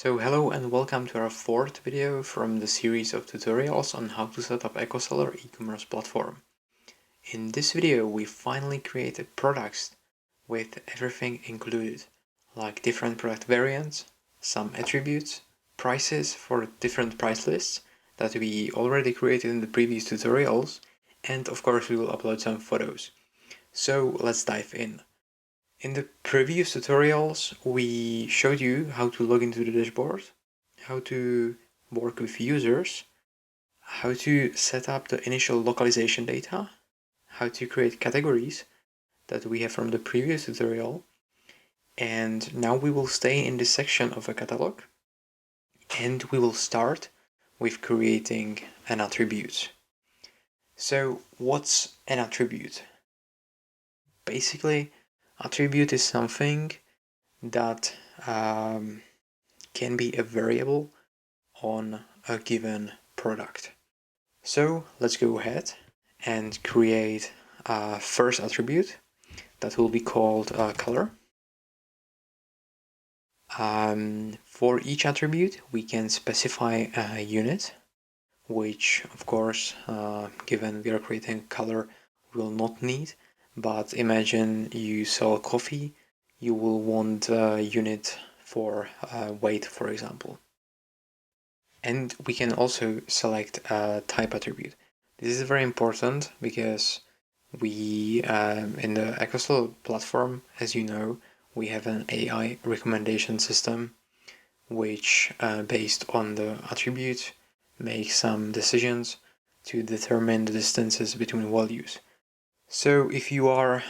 So hello and welcome to our fourth video from the series of tutorials on how to set up EcoSeller e-commerce platform. In this video we finally created products with everything included, like different product variants, some attributes, prices for different price lists that we already created in the previous tutorials, and of course we will upload some photos. So let's dive in. In the previous tutorials, we showed you how to log into the dashboard, how to work with users, how to set up the initial localization data, how to create categories that we have from the previous tutorial, and now we will stay in this section of a catalog, and we will start with creating an attribute. So what's an attribute? Basically, attribute is something that can be a variable on a given product. So let's go ahead and create a first attribute that will be called color. For each attribute we can specify a unit, which of course given we are creating color we will not need, but imagine you sell coffee, you will want a unit for weight, for example. And we can also select a type attribute. This is very important because we, in the EcoSeller platform, as you know, we have an AI recommendation system which, based on the attribute, makes some decisions to determine the distances between values. So if you are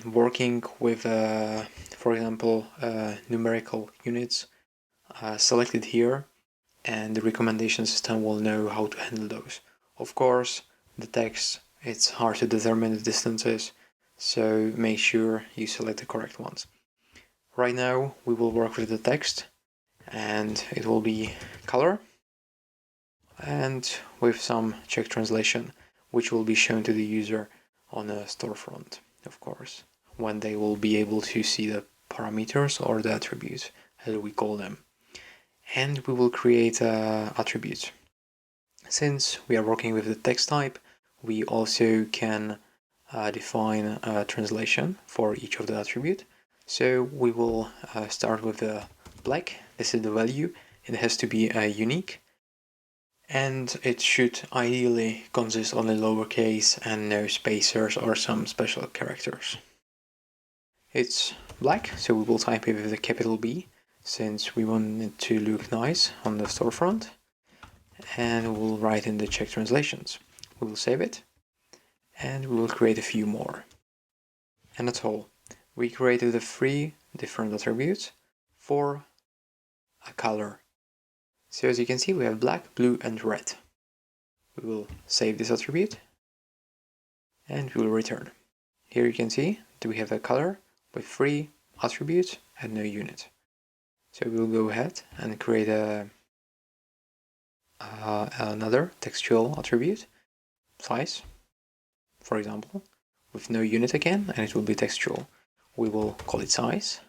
working with, for example, numerical units selected here, and the recommendation system will know how to handle those. Of course, the text, it's hard to determine the distances, so make sure you select the correct ones. Right now, we will work with the text, and it will be color, and with some Czech translation, which will be shown to the user on a storefront, of course, when they will be able to see the parameters or the attributes, as we call them. And we will create attributes. Since we are working with the text type, we also can define a translation for each of the attribute. So we will start with the black. This is the value. It has to be unique, and it should ideally consist only lowercase and no spacers or some special characters. It's black, so we will type it with a capital B, since we want it to look nice on the storefront, and we'll write in the Czech translations. We will save it, and we will create a few more. And that's all. We created the 3 different attributes for a color. So as you can see, we have black, blue, and red. We will save this attribute, and we will return. Here you can see that we have a color with 3 attributes and no unit. So we'll go ahead and create another textual attribute, size, for example, with no unit again, and it will be textual. We will call it size.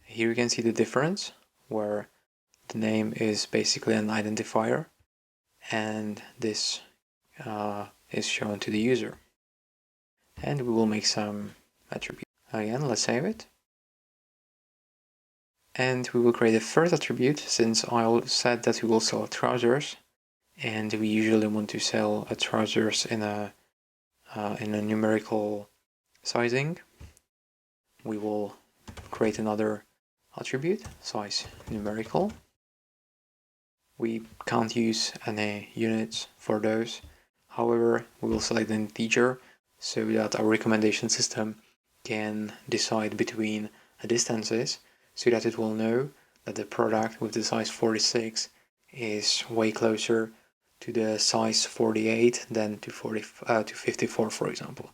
Here you can see the difference, where the name is basically an identifier, and this is shown to the user. And we will make some attributes. Again, let's save it. And we will create a first attribute, since I said that we will sell trousers, and we usually want to sell trousers in a numerical sizing. We will create another attribute, size numerical. We can't use any units for those. However, we will select an integer so that our recommendation system can decide between distances, so that it will know that the product with the size 46 is way closer to the size 48 than to 54, for example.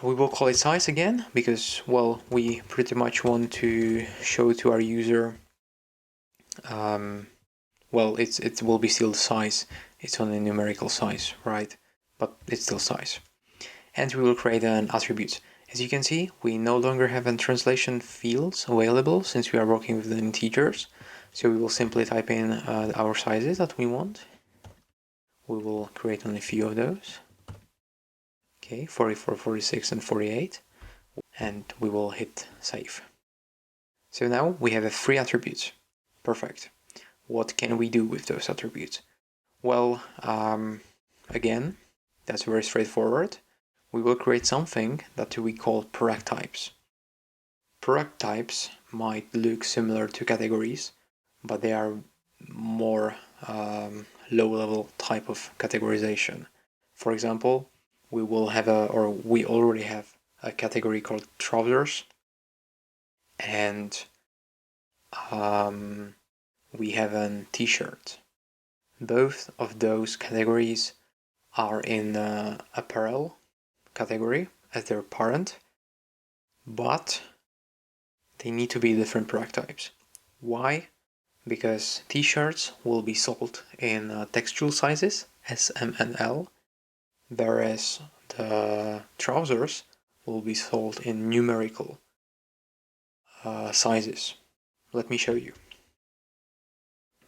We will call it size again because, well, we pretty much want to show to our user, well, it will be still size. It's only numerical size, right? But it's still size. And we will create an attribute. As you can see, we no longer have any translation fields available since we are working with the integers. So we will simply type in our sizes that we want. We will create only a few of those. Okay, 44, 46, and 48. And we will hit save. So now we have 3 attributes. Perfect. What can we do with those attributes? Well, again, that's very straightforward. We will create something that we call product types. Product types might look similar to categories, but they are more low-level type of categorization. For example, we already have a category called trousers, and we have a t-shirt. Both of those categories are in apparel category as their parent, but they need to be different product types. Why? Because t-shirts will be sold in textual sizes, S, M, and L, whereas the trousers will be sold in numerical sizes. Let me show you.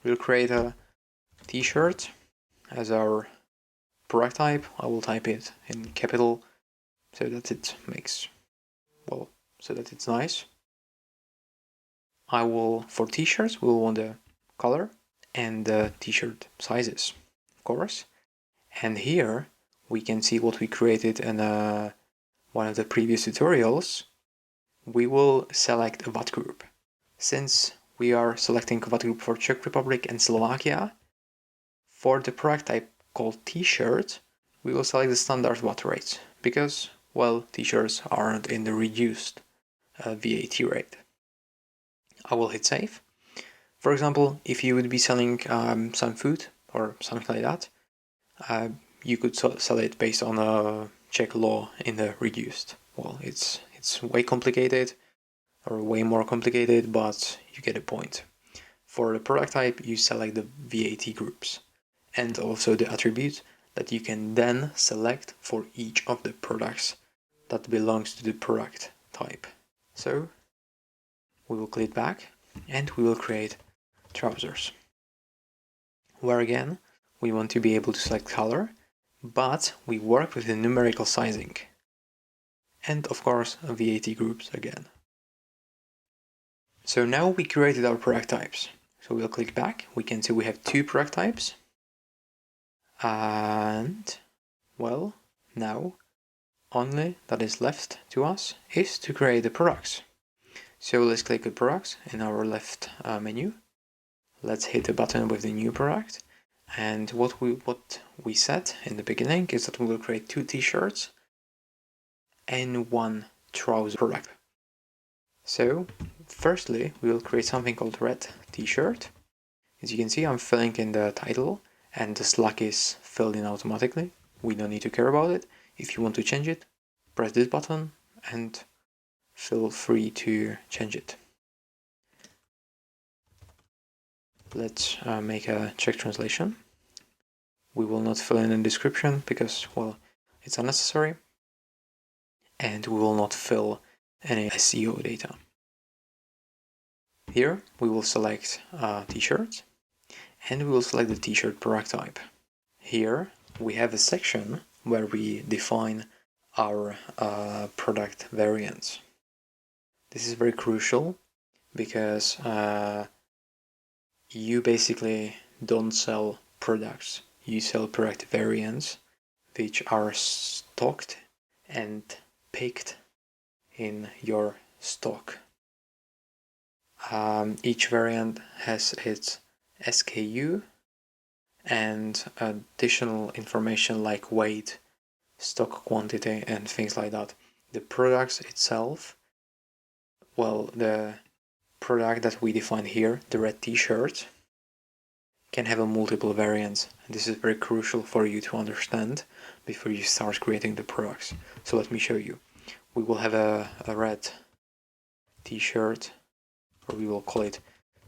We'll create a t-shirt as our product type. I will type it in capital so that it makes, well, so that it's nice. For t-shirts, we'll want the color and the t-shirt sizes, of course. And here we can see what we created in one of the previous tutorials. We will select a VAT group. Since we are selecting a VAT group for Czech Republic and Slovakia, for the product type called t-shirt, we will select the standard VAT rates because, well, t-shirts aren't in the reduced VAT rate. I will hit save. For example, if you would be selling some food or something like that, you could sell it based on a Czech law in the reduced. Well, it's way complicated or way more complicated, but you get the point. For the product type, you select the VAT groups and also the attribute that you can then select for each of the products that belongs to the product type. So we will click back and we will create trousers, where again we want to be able to select color, but we work with the numerical sizing and of course VAT groups again. So now we created our product types. So we'll click back. We can see we have 2 product types, and well, now only that is left to us is to create the products. So let's click the products in our left menu. Let's hit the button with the new product. And what we said in the beginning is that we will create 2 t-shirts and 1 trouser product. So firstly, we will create something called red t-shirt. As you can see, I'm filling in the title and the slack is filled in automatically. We don't need to care about it. If you want to change it, press this button and feel free to change it. Let's make a Czech translation. We will not fill in the description because, well, it's unnecessary. And we will not fill any SEO data. Here we will select t-shirts and we will select the t-shirt product type. Here we have a section where we define our product variants. This is very crucial because you basically don't sell products, you sell product variants which are stocked and picked in your stock. Each variant has its SKU and additional information like weight, stock quantity, and things like that. The products itself, well, the product that we define here, the red t-shirt, can have a multiple variants. And this is very crucial for you to understand before you start creating the products. So let me show you. We will have a red t-shirt, or we will call it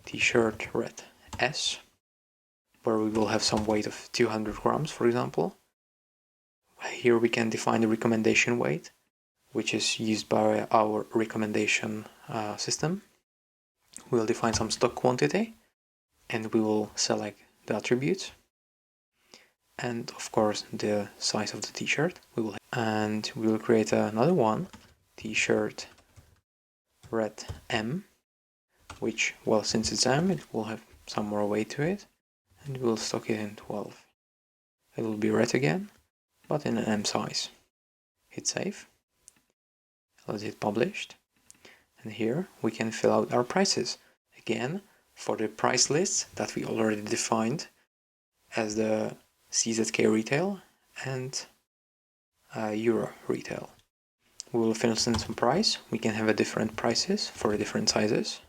t-shirt red S, where we will have some weight of 200 grams, for example. Here we can define the recommendation weight, which is used by our recommendation system. We'll define some stock quantity, and we will select the attributes, and of course the size of the t-shirt. And we will create another one, t-shirt red M, which, well, since it's M, it will have some more weight to it, and we'll stock it in 12. It will be red again, but in an M size. Hit save. Let's hit published. And here we can fill out our prices. Again, for the price lists that we already defined as the CZK retail and Euro retail. We will fill in some price. We can have a different prices for different sizes,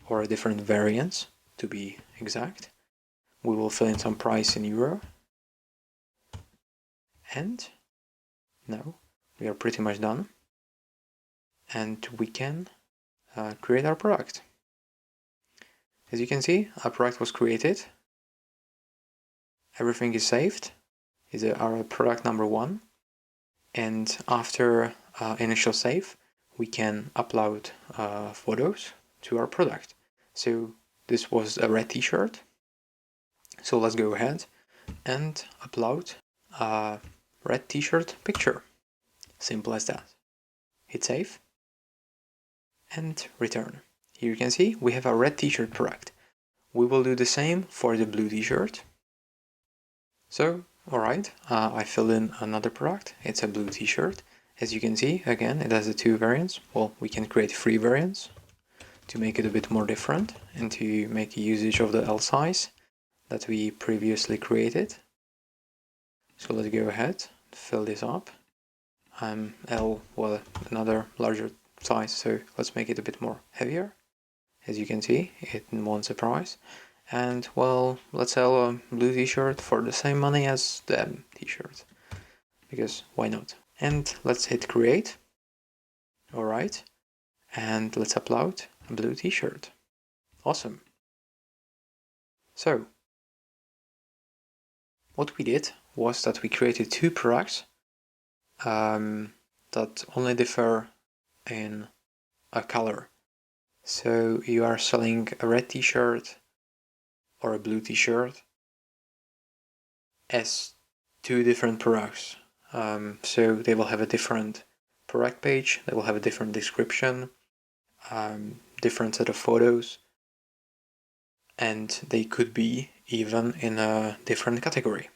or a different variants to be exact. We will fill in some price in Euro. And now we are pretty much done. And we can create our product. As you can see, our product was created. Everything is saved. Is our product number 1. And after initial save, we can upload photos to our product. So this was a red t-shirt. So let's go ahead and upload a red t-shirt picture. Simple as that. Hit save and return. Here you can see we have a red t-shirt product. We will do the same for the blue t-shirt. So, alright, I filled in another product. It's a blue t-shirt. As you can see, again, it has the 2 variants. Well, we can create 3 variants to make it a bit more different and to make usage of the L size that we previously created. So let's go ahead, fill this up. L, well, another larger size, so let's make it a bit more heavier. As you can see, it won't surprise. And, well, let's sell a blue t-shirt for the same money as the M t-shirt, because why not? And let's hit create. Alright, and let's upload a blue t-shirt. Awesome. So what we did was that we created 2 products that only differ in a color. So you are selling a red t-shirt or a blue t-shirt as 2 different products. So they will have a different product page, they will have a different description, different set of photos, and they could be even in a different category.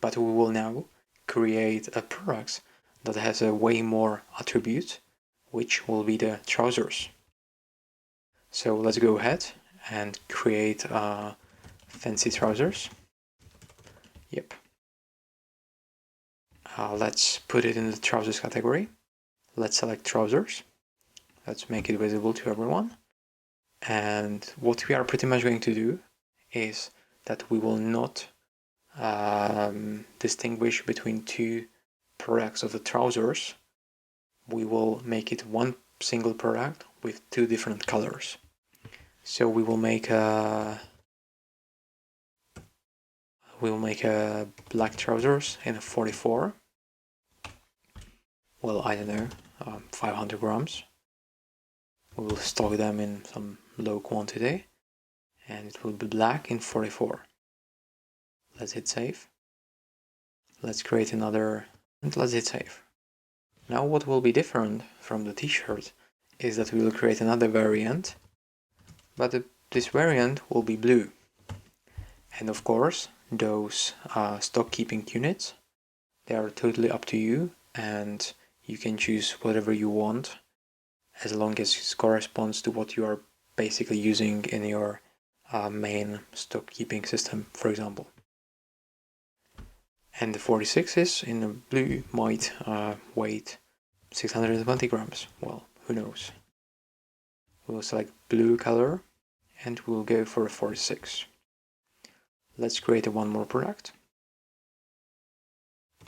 But we will now create a product that has a way more attributes, which will be the trousers. So let's go ahead and create fancy trousers. Yep. Let's put it in the trousers category. Let's select trousers. Let's make it visible to everyone. And what we are pretty much going to do is that we will not distinguish between 2 products of the trousers. We will make it one single product with 2 different colors. So we will make a black trousers in a 44. Well, I don't know, 500 grams. We will stock them in some low quantity, and it will be black in 44. Let's hit save. Let's create another, and let's hit save. Now what will be different from the t-shirt is that we will create another variant, but this variant will be blue. And of course, those stock keeping units, they are totally up to you, and you can choose whatever you want as long as it corresponds to what you are basically using in your main stock keeping system, for example. And the 46s in the blue might weight 620 grams. Well, who knows? We'll select blue color and we'll go for a 46. Let's create one more product.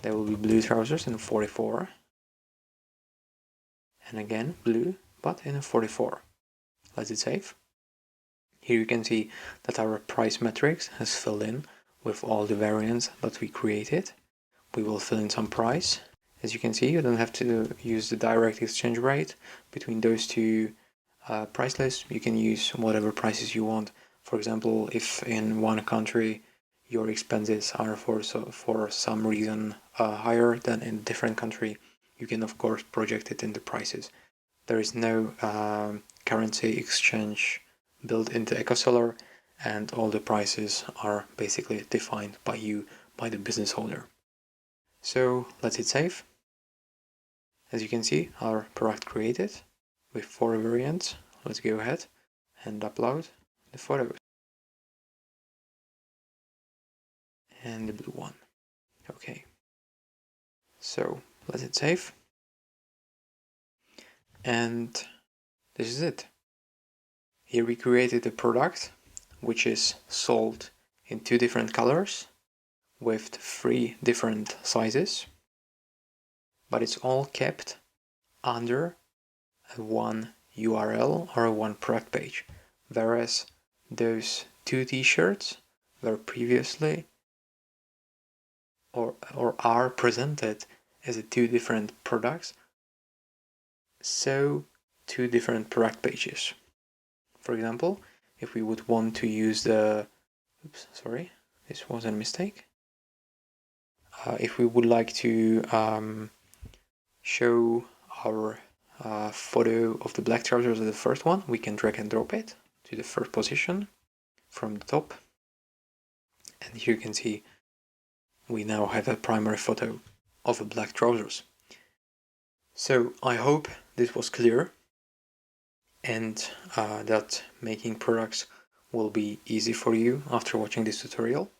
There will be blue trousers in 44. And again, blue, but in a 44. Let's hit save. Here you can see that our price matrix has filled in with all the variants that we created. We will fill in some price. As you can see, you don't have to use the direct exchange rate between those two price lists. You can use whatever prices you want. For example, if in one country your expenses are for some reason higher than in a different country, you can of course project it in the prices. There is no currency exchange built into EcoSolar, and all the prices are basically defined by you, by the business owner. So let's hit save. As you can see, our product created with 4 variants. Let's go ahead and upload the photos. And the blue one. Okay. So let's hit save. And this is it. Here we created a product which is sold in 2 different colors with 3 different sizes, but it's all kept under one URL or one product page, whereas those 2 t-shirts were previously or are presented as 2 different products, so 2 different product pages. For example, if we would want to use the, oops, sorry, this was a mistake. If we would like to show our photo of the black trousers as the first one, we can drag and drop it to the first position from the top. And here you can see we now have a primary photo of a black trousers. So I hope this was clear and that making products will be easy for you after watching this tutorial.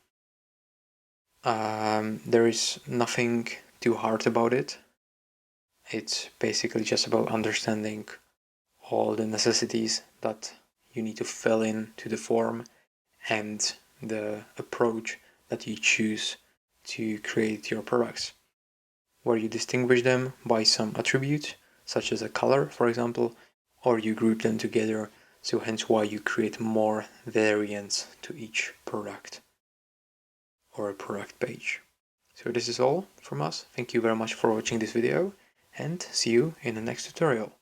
There is nothing too hard about it. It's basically just about understanding all the necessities that you need to fill in to the form and the approach that you choose to create your products, where you distinguish them by some attribute, such as a color, for example, or you group them together, so hence why you create more variants to each product or a product page. So this is all from us. Thank you very much for watching this video, and see you in the next tutorial.